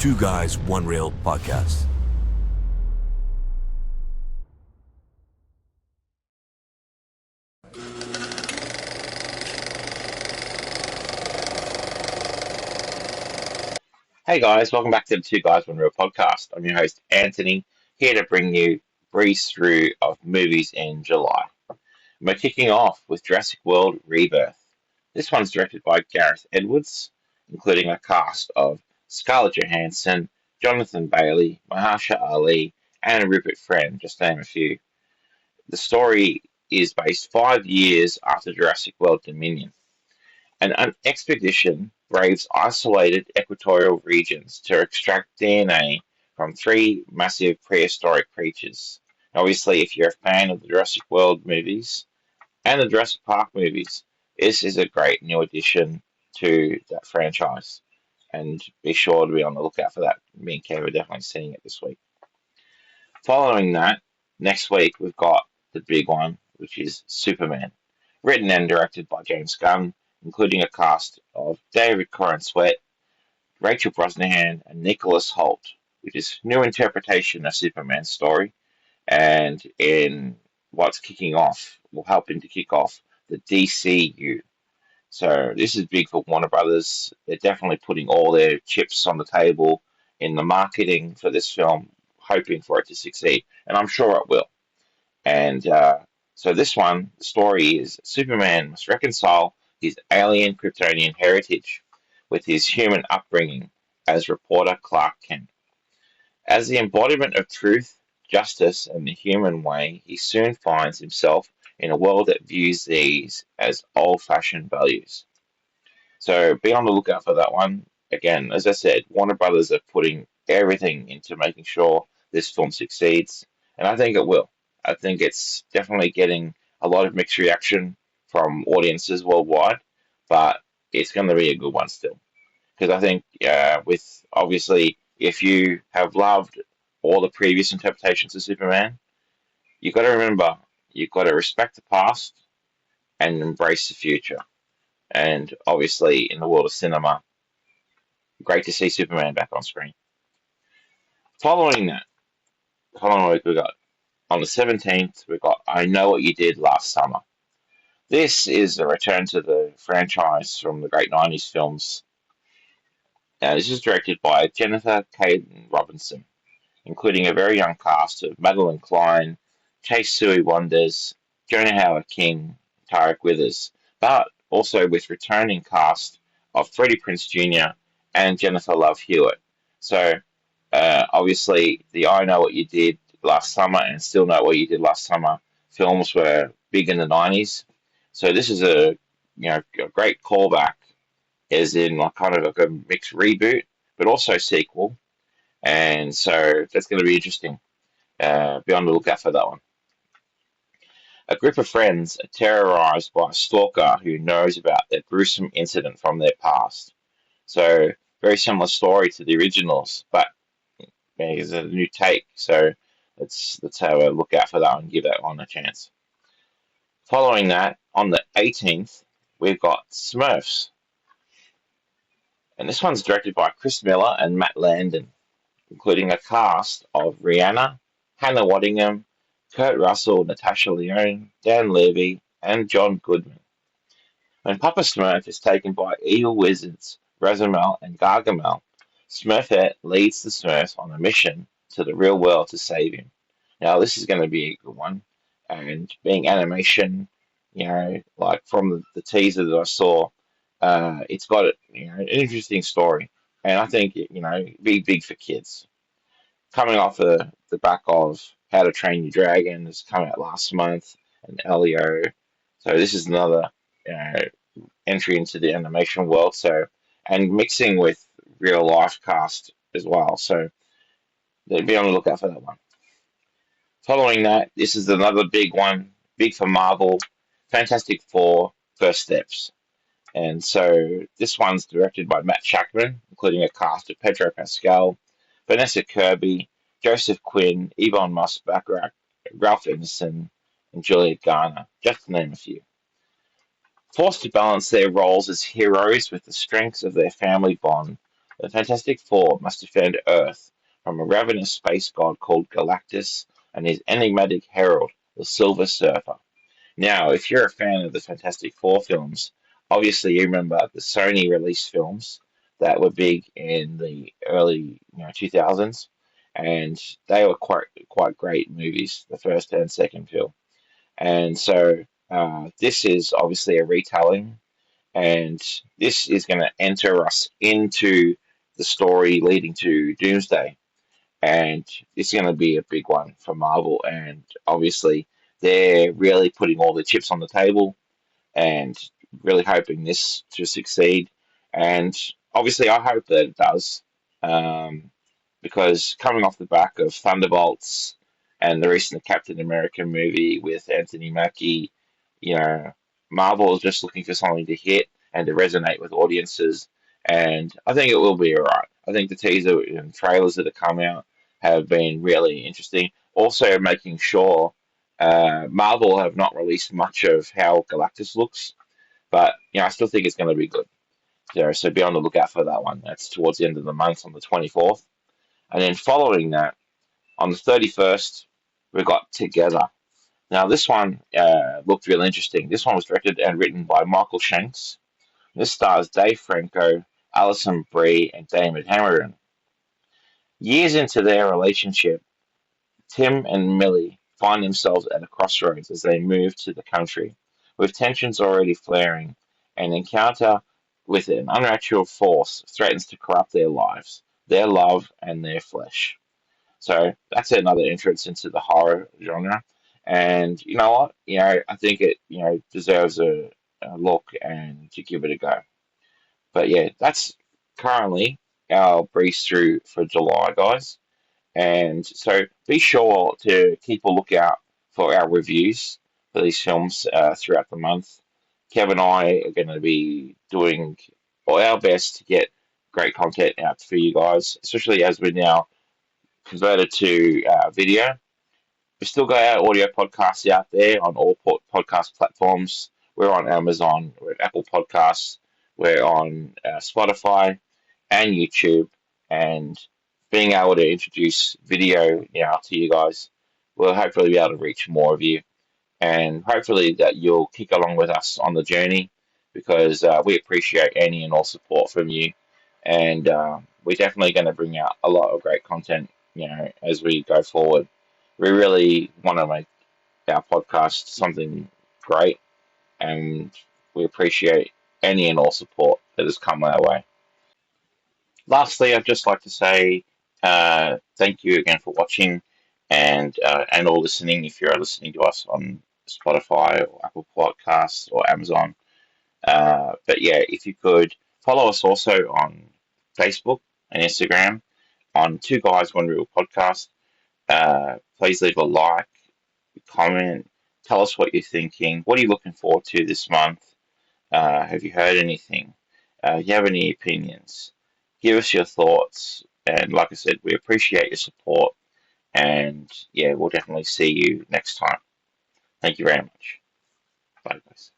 Two Guys, One Reel podcast. Hey guys, welcome back to the Two Guys One Reel podcast. I'm your host Anthony, here to bring you a breeze through of movies in July. We're kicking off with Jurassic World Rebirth. This one's directed by Gareth Edwards, including a cast of Scarlett Johansson, Jonathan Bailey, Mahershala Ali, and Rupert Friend, just to name a few. The story is based 5 years after Jurassic World Dominion. An expedition braves isolated equatorial regions to extract DNA from three massive prehistoric creatures. Obviously, if you're a fan of the Jurassic World movies and the Jurassic Park movies, this is a great new addition to that franchise. And be sure to be on the lookout for that. Me and Kev are definitely seeing it this week. Following that, next week we've got the big one, which is Superman. Written and directed by James Gunn, including a cast of David Corenswet, Rachel Brosnahan, and Nicholas Hoult, which is new interpretation of Superman's story, and in what's kicking off, will helping to kick off the DCU. So this is big for Warner Brothers. They're definitely putting all their chips on the table in the marketing for this film, hoping for it to succeed, and I'm sure it will. And so this one, the story is Superman must reconcile his alien Kryptonian heritage with his human upbringing as reporter Clark Kent. As the embodiment of truth, justice, and the human way, he soon finds himself in a world that views these as old-fashioned values. So be on the lookout for that one. Again, as I said, Warner Brothers are putting everything into making sure this film succeeds, and I think it will. I think it's definitely getting a lot of mixed reaction from audiences worldwide, but it's going to be a good one still. Because I think, with obviously, if you have loved all the previous interpretations of Superman, you've got to remember you've got to respect the past and embrace the future. And obviously, in the world of cinema, great to see Superman back on screen. Following that, following week we got on the 17th, we got I Know What You Did Last Summer. This is a return to the franchise from the great 90s films. This is directed by Jennifer Caden Robinson, including a very young cast of Madeline Klein, Chase Sui Wonders, Jonah Howard King, Tarek Withers, but also with returning cast of Freddie Prinze Jr. and Jennifer Love Hewitt. So, obviously, the I Know What You Did Last Summer and Still Know What You Did Last Summer films were big in the 90s. So this is a great callback, as in like kind of like a mixed reboot, but also sequel. And so that's going to be interesting. Be on the lookout for that one. A group of friends are terrorized by a stalker who knows about their gruesome incident from their past. So very similar story to the originals, but it's a new take. So let's have a look out for that one. Give that one a chance. Following that, on the 18th, we've got Smurfs. And this one's directed by Chris Miller and Matt Landon, including a cast of Rihanna, Hannah Waddingham, Kurt Russell, Natasha Lyonne, Dan Levy, and John Goodman. When Papa Smurf is taken by evil wizards Razamel and Gargamel, Smurfette leads the Smurfs on a mission to the real world to save him. Now, this is going to be a good one, and being animation, like from the teaser that I saw, it's got an interesting story, and I think be big for kids. Coming off the back of How to Train Your Dragon has come out last month, and Elio, so this is another entry into the animation world. So and mixing with real life cast as well. So be on the lookout for that one. Following that, this is another big one, big for Marvel, Fantastic Four: First Steps. And so this one's directed by Matt Shackman, including a cast of Pedro Pascal, Vanessa Kirby, Joseph Quinn, Yvonne Moss-Bachrach, Ralph Ineson, and Juliet Garner, just to name a few. Forced to balance their roles as heroes with the strengths of their family bond, The Fantastic Four must defend Earth from a ravenous space god called Galactus and his enigmatic herald, the Silver Surfer. Now, if you're a fan of the Fantastic Four films, obviously you remember the Sony released films that were big in the early 2000s, and they were quite great movies, the first and second film. And so this is obviously a retelling, and this is going to enter us into the story leading to Doomsday, and it's going to be a big one for Marvel. And obviously, they're really putting all the chips on the table and really hoping this to succeed. And obviously, I hope that it does, um, because coming off the back of Thunderbolts and the recent Captain America movie with Anthony Mackie, you know, Marvel is just looking for something to hit and to resonate with audiences. And I think it will be alright. I think the teaser and trailers that have come out have been really interesting. Also, making sure Marvel have not released much of how Galactus looks, but I still think it's going to be good. So be on the lookout for that one. That's towards the end of the month on the 24th, and then following that on the 31st, we got Together. Now this one looked really interesting. This one was directed and written by Michael Shanks. This stars Dave Franco, Alison Brie, and David Cameron. Years into their relationship, Tim and Millie find themselves at a crossroads as they move to the country, with tensions already flaring. An encounter with an unnatural force threatens to corrupt their lives, their love, and their flesh. So that's another entrance into the horror genre. And you know what? I think it, deserves a look and to give it a go. But yeah, that's currently our breeze through for July, guys. And so be sure to keep a lookout for our reviews for these films throughout the month. Kev and I are going to be doing our best to get great content out for you guys, especially as we're now converted to video. We still got our audio podcasts out there on all podcast platforms. We're on Amazon, we're at Apple Podcasts, we're on Spotify and YouTube, and being able to introduce video now to you guys will hopefully be able to reach more of you, and hopefully that you'll kick along with us on the journey, because we appreciate any and all support from you, and we're definitely going to bring out a lot of great content, as we go forward. We really want to make our podcast something great, and we appreciate any and all support that has come our way. Lastly, I'd just like to say thank you again for watching and or listening if you're listening to us on Spotify or Apple Podcasts or Amazon. But yeah, if you could follow us also on Facebook and Instagram on Two Guys One Real Podcast. Please leave a like, comment, tell us what you're thinking. What are you looking forward to this month? Have you heard anything? You have any opinions? Give us your thoughts. And like I said, we appreciate your support. And yeah, we'll definitely see you next time. Thank you very much. Bye, guys.